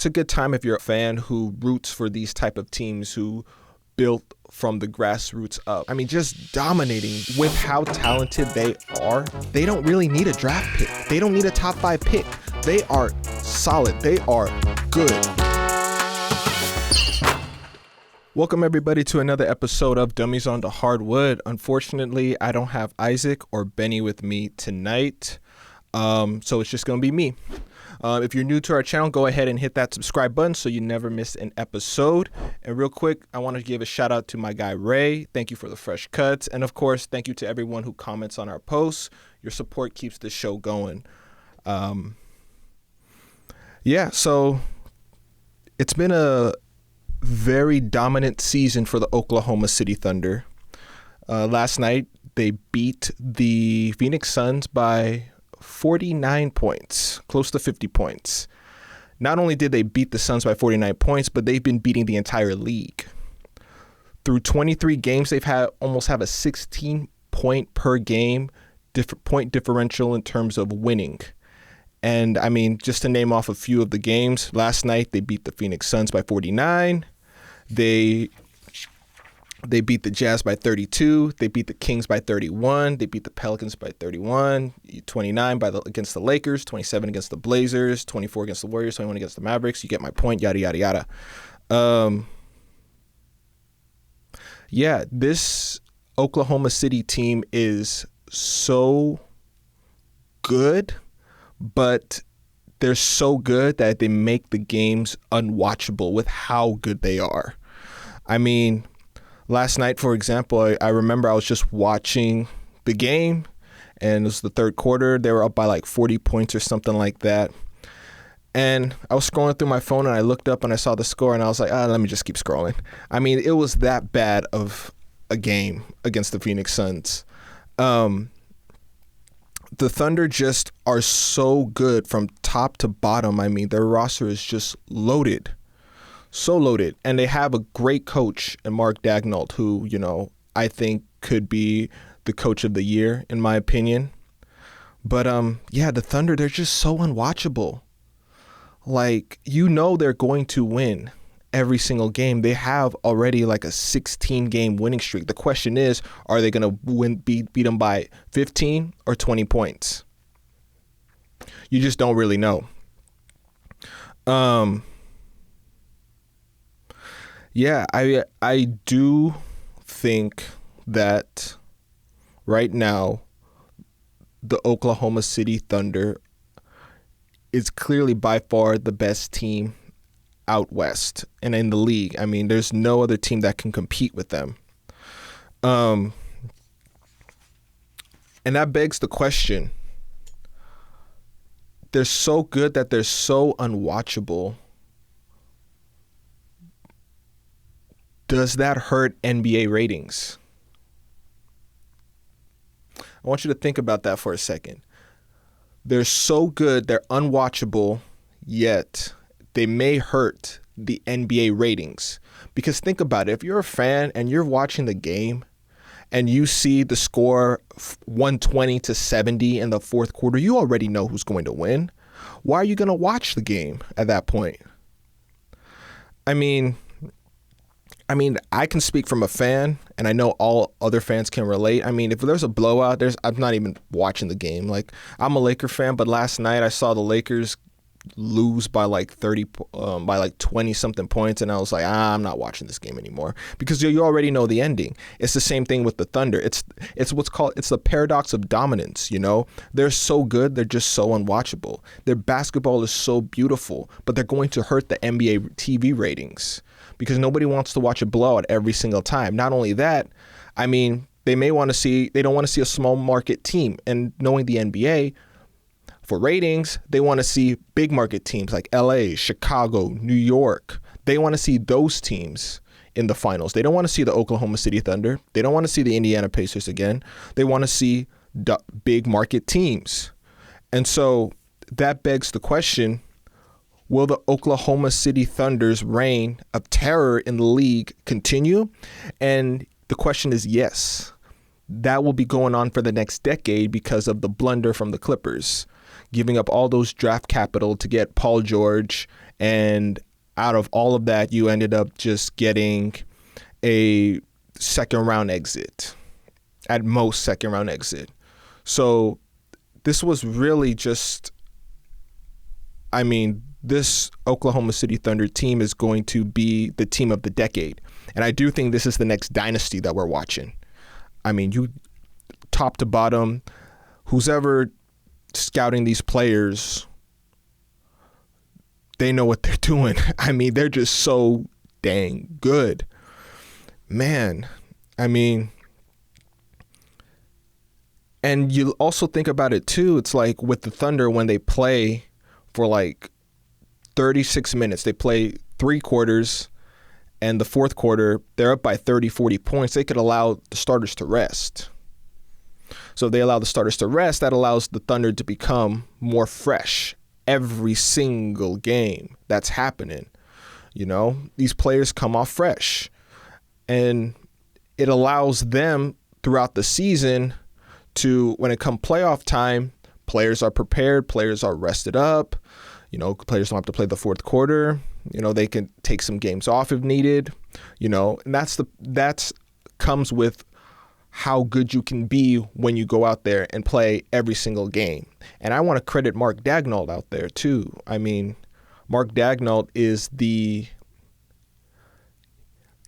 it's a good time if you're a fan who roots for these type of teams who built from the grassroots up. I mean, just dominating with how talented they are. They don't really need a draft pick. They don't need a top 5 pick. They are solid. They are good. Welcome everybody to another episode of Dummies on the Hardwood. Unfortunately, I don't have Isaac or Benny with me tonight, so it's just going to be me. If you're new to our channel, go ahead and hit that subscribe button so you never miss an episode. And real quick, I want to give a shout out to my guy Ray. Thank you for the fresh cuts. And of course, thank you to everyone who comments on our posts. Your support keeps the show going. So it's been a very dominant season for the Oklahoma City Thunder. Last night, they beat the Phoenix Suns by 49 points, close to 50 points. Not only did they beat the Suns by 49 points, but they've been beating the entire league. Through 23 games, they've almost have a 16 point per game point differential in terms of winning. And I mean, just to name off a few of the games, last night they beat the Phoenix Suns by 49. They beat the Jazz by 32. They beat the Kings by 31. They beat the Pelicans by 31. 29 against the Lakers. 27 against the Blazers. 24 against the Warriors. 21 against the Mavericks. You get my point. Yada yada yada. This Oklahoma City team is so good, but they're so good that they make the games unwatchable with how good they are. I mean, last night, for example, I remember I was just watching the game, and it was the third quarter. They were up by like 40 points or something like that. And I was scrolling through my phone, and I looked up, and I saw the score, and I was like, let me just keep scrolling. I mean, it was that bad of a game against the Phoenix Suns. The Thunder just are so good from top to bottom. I mean, their roster is just loaded. So loaded. And they have a great coach in Mark Daigneault, who, I think could be the coach of the year, in my opinion. But, the Thunder, they're just so unwatchable. Like, they're going to win every single game. They have already like a 16-game winning streak. The question is, are they going to beat them by 15 or 20 points? You just don't really know. I do think that right now the Oklahoma City Thunder is clearly by far the best team out west and in the league. I mean, there's no other team that can compete with them. And that begs the question. They're so good that they're so unwatchable. Does that hurt NBA ratings? I want you to think about that for a second. They're so good, they're unwatchable, yet they may hurt the NBA ratings. Because think about it. If you're a fan and you're watching the game and you see the score 120-70 in the fourth quarter, you already know who's going to win. Why are you going to watch the game at that point? I mean, I can speak from a fan, and I know all other fans can relate. I mean, if there's a blowout, I'm not even watching the game. Like, I'm a Laker fan, but last night I saw the Lakers lose by like 20 something points, and I was like, I'm not watching this game anymore, because you already know the ending. It's the same thing with the Thunder. It's the paradox of dominance. They're so good, they're just so unwatchable. Their basketball is so beautiful, but they're going to hurt the NBA TV ratings because nobody wants to watch a blowout every single time. Not only that, I mean, they don't want to see a small market team, and knowing the NBA, for ratings, they want to see big market teams like LA, Chicago, New York. They want to see those teams in the finals. They don't want to see the Oklahoma City Thunder. They don't want to see the Indiana Pacers again. They want to see big market teams. And so that begs the question, will the Oklahoma City Thunder's reign of terror in the league continue? And the question is yes. That will be going on for the next decade because of the blunder from the Clippers, giving up all those draft capital to get Paul George And out of all of that, you ended up just getting a second round exit, at most second round exit. So this was really just, I mean, this Oklahoma City Thunder team is going to be the team of the decade. And I do think this is the next dynasty that we're watching. I mean, you top to bottom, who's ever scouting these players, they know what they're doing. I mean, they're just so dang good. Man, I mean, and you also think about it too. It's like with the Thunder, when they play for like 36 minutes, they play 3 quarters, and the fourth quarter, they're up by 30, 40 points. They could allow the starters to rest. So if they allow the starters to rest, that allows the Thunder to become more fresh every single game that's happening. You know, these players come off fresh, and it allows them throughout the season to, when it comes playoff time, players are prepared, players are rested up. You know, players don't have to play the fourth quarter. You know, they can take some games off if needed. You know, and that's comes with how good you can be when you go out there and play every single game. And I want to credit Mark Daigneault out there too. I mean, Mark Daigneault is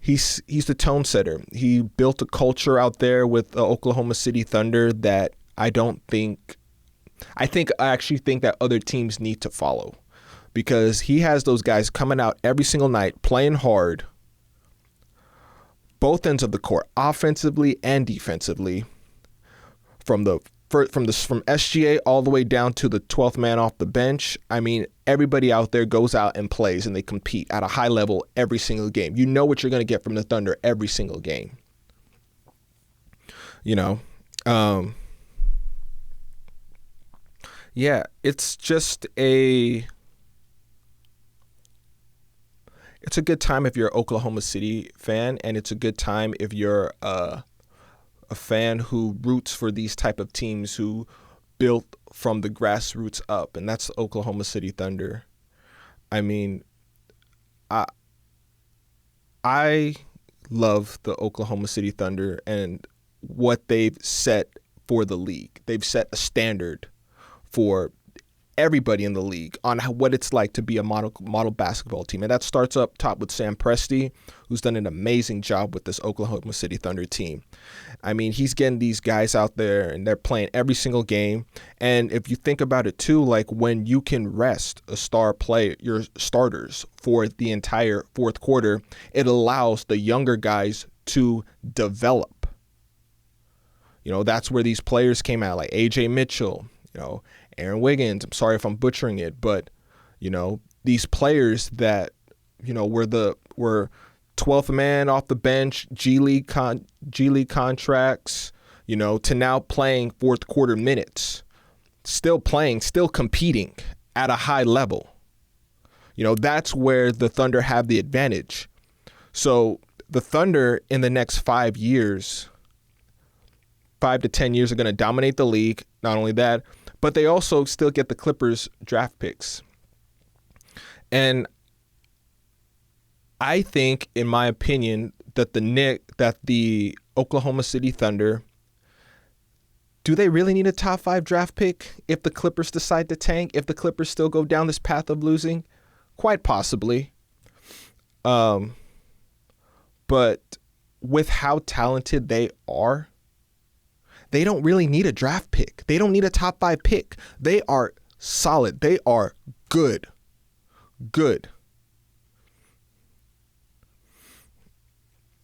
he's the tone setter. He built a culture out there with the Oklahoma City Thunder that I actually think that other teams need to follow, because he has those guys coming out every single night playing hard, both ends of the court, offensively and defensively, from SGA all the way down to the 12th man off the bench. I mean, everybody out there goes out and plays, and they compete at a high level every single game. You know what you're going to get from the Thunder every single game. You know, yeah, it's just it's a good time if you're an Oklahoma City fan, and it's a good time if you're a fan who roots for these type of teams who built from the grassroots up, and that's the Oklahoma City Thunder. I mean, I love the Oklahoma City Thunder and what they've set for the league. They've set a standard for everybody in the league on what it's like to be a model basketball team. And that starts up top with Sam Presti, who's done an amazing job with this Oklahoma City Thunder team. I mean, he's getting these guys out there, and they're playing every single game. And if you think about it too, like when you can rest a star player, your starters, for the entire fourth quarter, it allows the younger guys to develop. You know, that's where these players came out, like AJ Mitchell, you know, Aaron Wiggins. I'm sorry if I'm butchering it, but, you know, these players that, you know, were 12th man off the bench, G League contracts, you know, to now playing fourth quarter minutes, still playing, still competing at a high level. You know, that's where the Thunder have the advantage. So the Thunder in the next 5 years, 5 to 10 years, are going to dominate the league. Not only that, but they also still get the Clippers draft picks. And I think, in my opinion, that the Oklahoma City Thunder, do they really need a top 5 draft pick if the Clippers decide to tank, if the Clippers still go down this path of losing? Quite possibly. But with how talented they are, they don't really need a draft pick. They don't need a top 5 pick. They are solid. They are good. Good.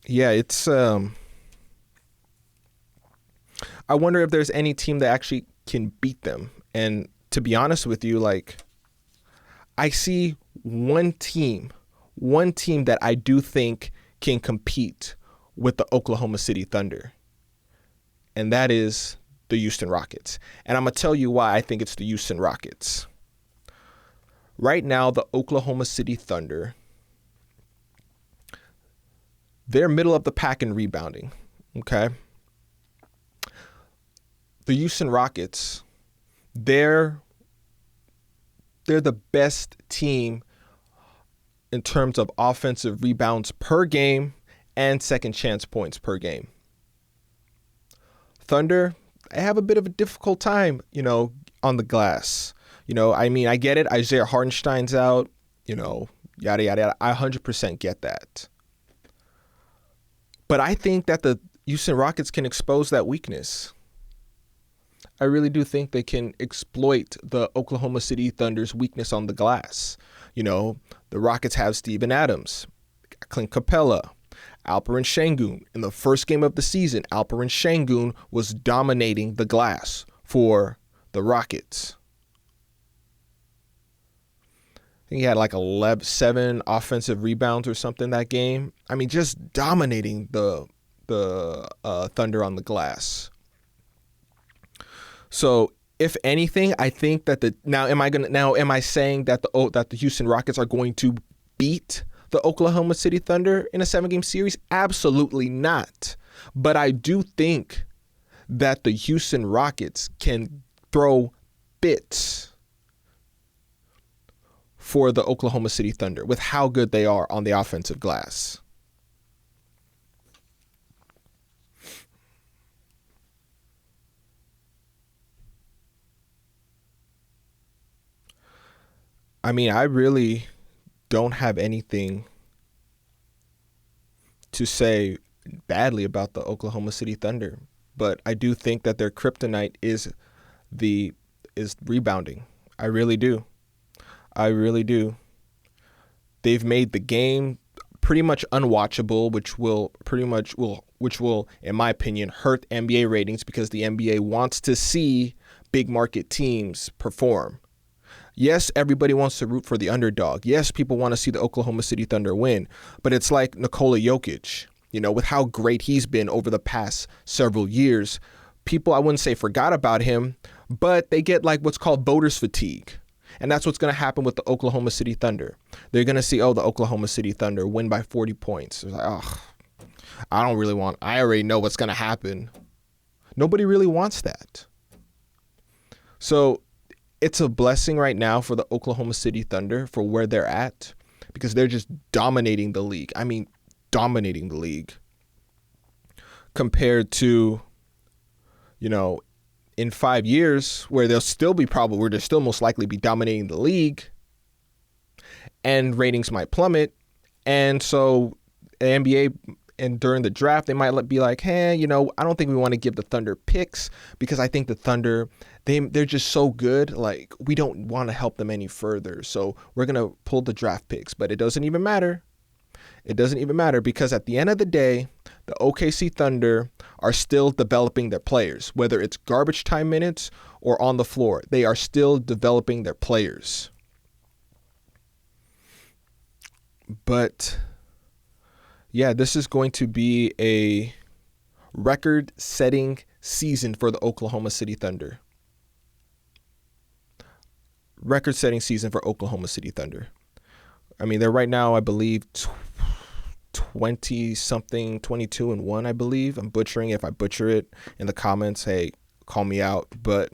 Yeah, it's I wonder if there's any team that actually can beat them. And to be honest with you, like, I see one team that I do think can compete with the Oklahoma City Thunder. And that is the Houston Rockets. And I'm going to tell you why I think it's the Houston Rockets. Right now, the Oklahoma City Thunder, they're middle of the pack in rebounding, okay? The Houston Rockets, they're the best team in terms of offensive rebounds per game and second chance points per game. Thunder, I have a bit of a difficult time, on the glass. I get it. Isaiah Hartenstein's out, yada, yada, yada. I 100% get that. But I think that the Houston Rockets can expose that weakness. I really do think they can exploit the Oklahoma City Thunder's weakness on the glass. The Rockets have Steven Adams, Clint Capella, Alperen Sengun. In the first game of the season, Alperen Sengun was dominating the glass for the Rockets. I think he had like 7 offensive rebounds or something that game. Just dominating the Thunder on the glass. So, if anything, I think that am I saying that the Houston Rockets are going to beat the Oklahoma City Thunder in a 7-game series? Absolutely not. But I do think that the Houston Rockets can throw bits for the Oklahoma City Thunder with how good they are on the offensive glass. I really don't have anything to say badly about the Oklahoma City Thunder, but I do think that their kryptonite is rebounding. I really do. They've made the game pretty much unwatchable, which will, in my opinion, hurt NBA ratings because the NBA wants to see big market teams perform. Yes, everybody wants to root for the underdog. Yes, people want to see the Oklahoma City Thunder win. But it's like Nikola Jokic, with how great he's been over the past several years. People, I wouldn't say forgot about him, but they get like what's called voters fatigue. And that's what's going to happen with the Oklahoma City Thunder. They're going to see, the Oklahoma City Thunder win by 40 points. It's like, I already know what's going to happen. Nobody really wants that. So it's a blessing right now for the Oklahoma City Thunder for where they're at because they're just dominating the league. Dominating the league compared to, in 5 years where they'll still most likely be dominating the league and ratings might plummet. And so the NBA and during the draft, they might be like, hey, I don't think we want to give the Thunder picks because I think the Thunder, they're just so good. Like, we don't want to help them any further. So we're going to pull the draft picks. But it doesn't even matter. It doesn't even matter because at the end of the day, the OKC Thunder are still developing their players, whether it's garbage time minutes or on the floor. They are still developing their players. But yeah, this is going to be a record-setting season for the Oklahoma City Thunder. Record-setting season for Oklahoma City Thunder. They're right now, I believe, 20-something, 22-1, I believe. I'm butchering. If I butcher it in the comments, hey, call me out. But,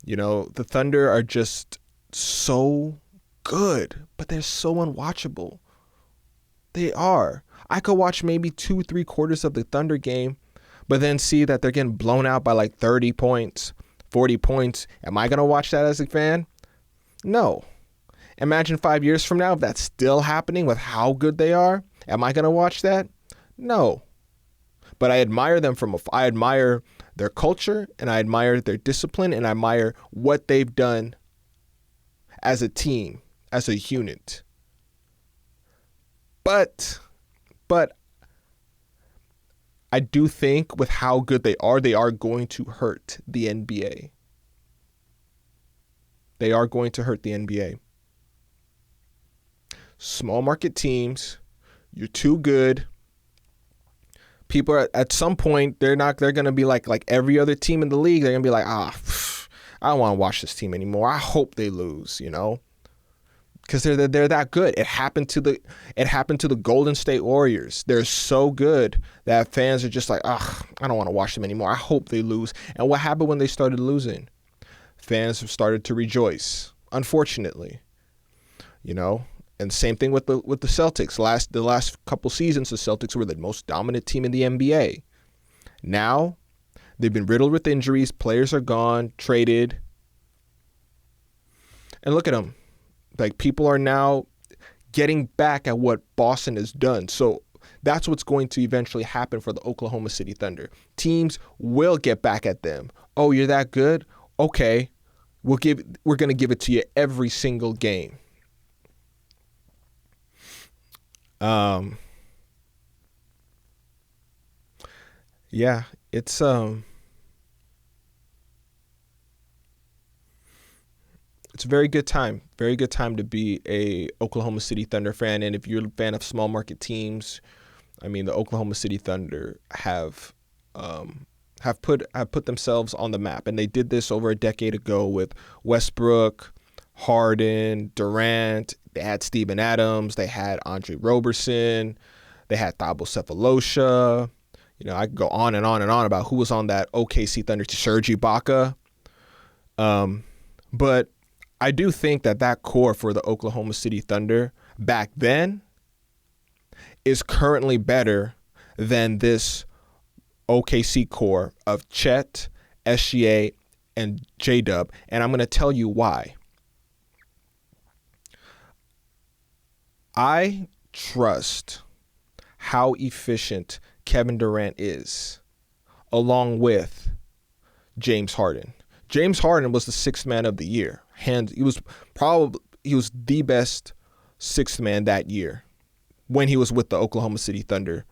the Thunder are just so good, but they're so unwatchable. They are. I could watch maybe 2-3 quarters of the Thunder game, but then see that they're getting blown out by like 30 points, 40 points. Am I going to watch that as a fan? No. Imagine 5 years from now if that's still happening with how good they are. Am I going to watch that? No. But I admire them I admire their culture, and I admire their discipline, and I admire what they've done as a team, as a unit. But I do think with how good they are going to hurt the NBA. They are going to hurt the NBA. Small market teams, you're too good. People are, at some point, they're going to be like every other team in the league. They're going to be like, I don't want to watch this team anymore. I hope they lose, because they're that good. It happened to the Golden State Warriors. They're so good that fans are just like, I don't want to watch them anymore. I hope they lose. And what happened when they started losing? Fans have started to rejoice, unfortunately, And same thing with the Celtics. The last couple seasons, the Celtics were the most dominant team in the NBA. Now, they've been riddled with injuries. Players are gone, traded. And look at them. Like, people are now getting back at what Boston has done. So that's what's going to eventually happen for the Oklahoma City Thunder. Teams will get back at them. Oh, you're that good? Okay. We're going to give it to you every single game. Yeah, it's a very good time. Very good time to be a Oklahoma City Thunder fan. And if you're a fan of small market teams, I mean, the Oklahoma City Thunder have put themselves on the map, and they did this over a decade ago with Westbrook, Harden, Durant. They had Steven Adams. They had Andre Roberson. They had Thabo Sefolosha. You know, I could go on and on and on about who was on that OKC Thunder. Serge Ibaka. But I do think that core for the Oklahoma City Thunder back then is currently better than this OKC core of Chet, SGA, and J-Dub. And I'm going to tell you why. I trust how efficient Kevin Durant is, along with James Harden. James Harden was the sixth man of the year. He was the best sixth man that year when he was with the Oklahoma City Thunder.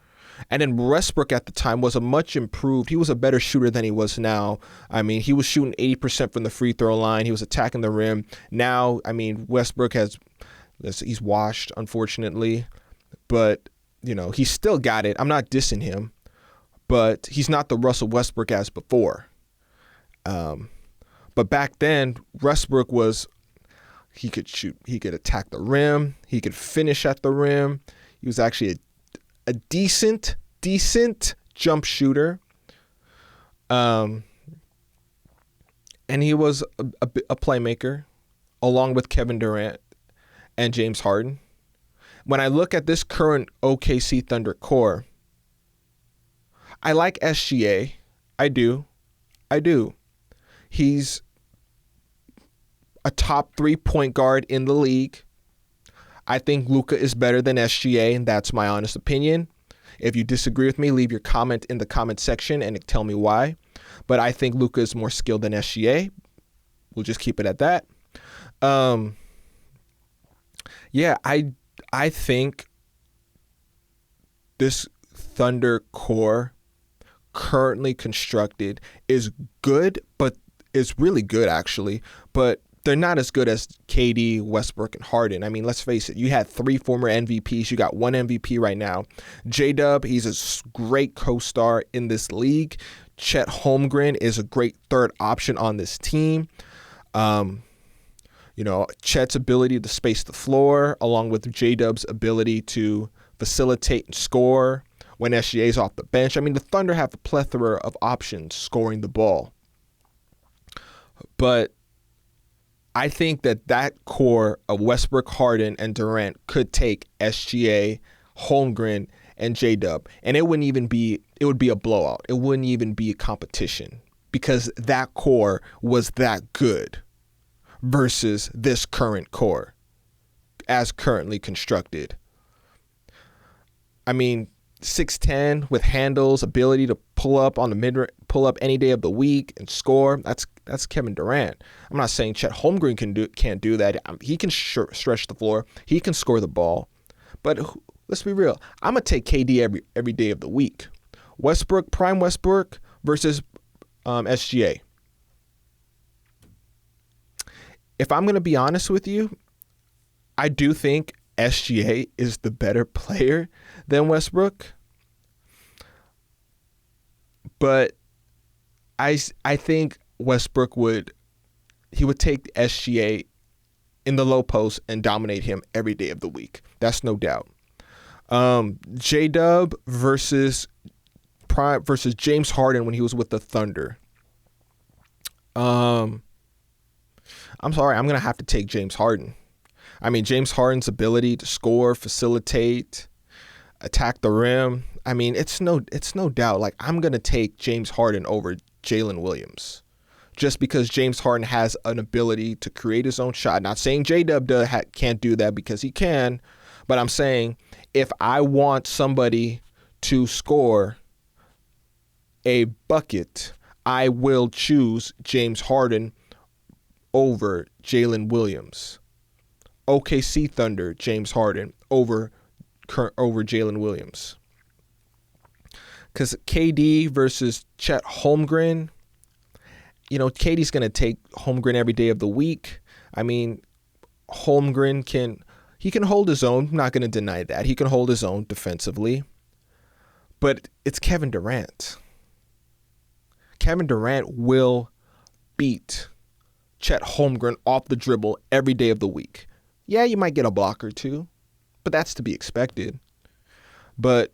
And then Westbrook at the time was a much improved. He was a better shooter than he was now. I mean, he was shooting 80% from the free throw line. He was attacking the rim. Now, I mean, Westbrook he's washed, unfortunately. But, you know, he's still got it. I'm not dissing him. But he's not the Russell Westbrook as before. But back then, Westbrook he could shoot. He could attack the rim. He could finish at the rim. He was actually a decent jump shooter. And he was a playmaker along with Kevin Durant and James Harden. When I look at this current OKC Thunder core, I like SGA. I do. He's a top 3 point guard in the league. I think Luka is better than SGA, and that's my honest opinion. If you disagree with me, leave your comment in the comment section and tell me why. But I think Luka is more skilled than SGA. We'll just keep it at that. Yeah, I think this Thunder core currently constructed is good, but is really good actually, but they're not as good as KD, Westbrook, and Harden. I mean, let's face it. You had 3 former MVPs. You got 1 MVP right now. J-Dub, he's a great co-star in this league. Chet Holmgren is a great third option on this team. You know, Chet's ability to space the floor, along with J-Dub's ability to facilitate and score when SGA's off the bench. I mean, the Thunder have a plethora of options scoring the ball. But I think that core of Westbrook, Harden, and Durant could take SGA, Holmgren, and J-Dub, and it would be a blowout. It wouldn't even be a competition because that core was that good versus this current core as currently constructed. I mean, 6'10" with handles, ability to pull up any day of the week and score. That's Kevin Durant. I'm not saying Chet Holmgren can't do that. He can stretch the floor. He can score the ball. But let's be real. I'm gonna take KD every day of the week. Prime Westbrook versus SGA. If I'm gonna be honest with you, I do think SGA is the better player than Westbrook. But I think Westbrook would take SGA in the low post and dominate him every day of the week. That's no doubt. J-Dub versus James Harden when he was with the Thunder. I'm sorry, I'm going to have to take James Harden. I mean, James Harden's ability to score, facilitate, attack the rim. I mean, it's no doubt. Like, I'm going to take James Harden over Jalen Williams just because James Harden has an ability to create his own shot. Not saying J-Dub can't do that, because he can, but I'm saying if I want somebody to score a bucket, I will choose James Harden over Jalen Williams. OKC Thunder, James Harden over Jalen Williams. Because KD versus Chet Holmgren, KD's going to take Holmgren every day of the week. I mean, Holmgren can hold his own. I'm not going to deny that. He can hold his own defensively. But it's Kevin Durant. Kevin Durant will beat Chet Holmgren off the dribble every day of the week. Yeah, you might get a block or two, but that's to be expected. But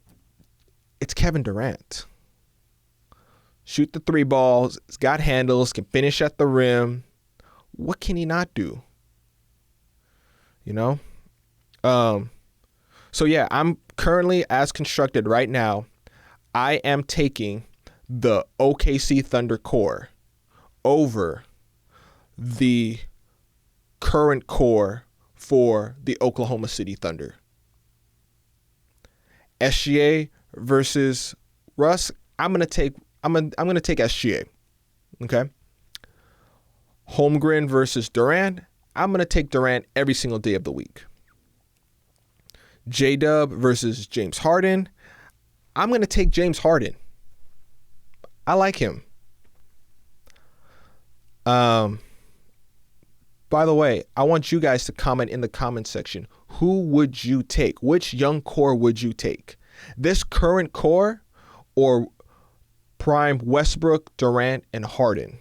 it's Kevin Durant. Shoot the three balls, he's got handles, can finish at the rim. What can he not do? So yeah, I'm currently, as constructed right now, I am taking the OKC Thunder core over the current core for the Oklahoma City Thunder. SGA versus Russ, I'm gonna take SGA. Okay. Holmgren versus Durant, I'm gonna take Durant every single day of the week. J-Dub versus James Harden, I'm gonna take James Harden. I like him. By the way, I want you guys to comment in the comment section. Who would you take? Which young core would you take? This current core or prime Westbrook, Durant, and Harden?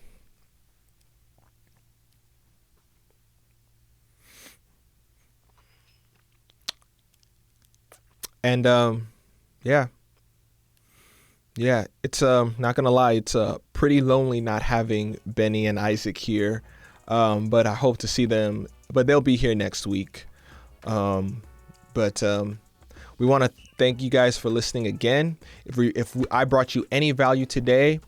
And yeah, it's not gonna lie, it's pretty lonely not having Benny and Isaac here. But I hope to see them. But they'll be here next week. But we want to thank you guys for listening again. If I brought you any value today,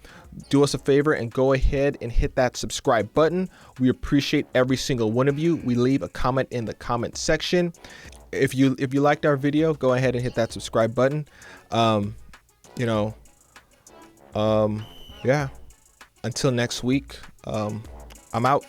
do us a favor and go ahead and hit that subscribe button. We appreciate every single one of you. We leave a comment in the comment section. If you liked our video, go ahead and hit that subscribe button. Yeah. Until next week, I'm out.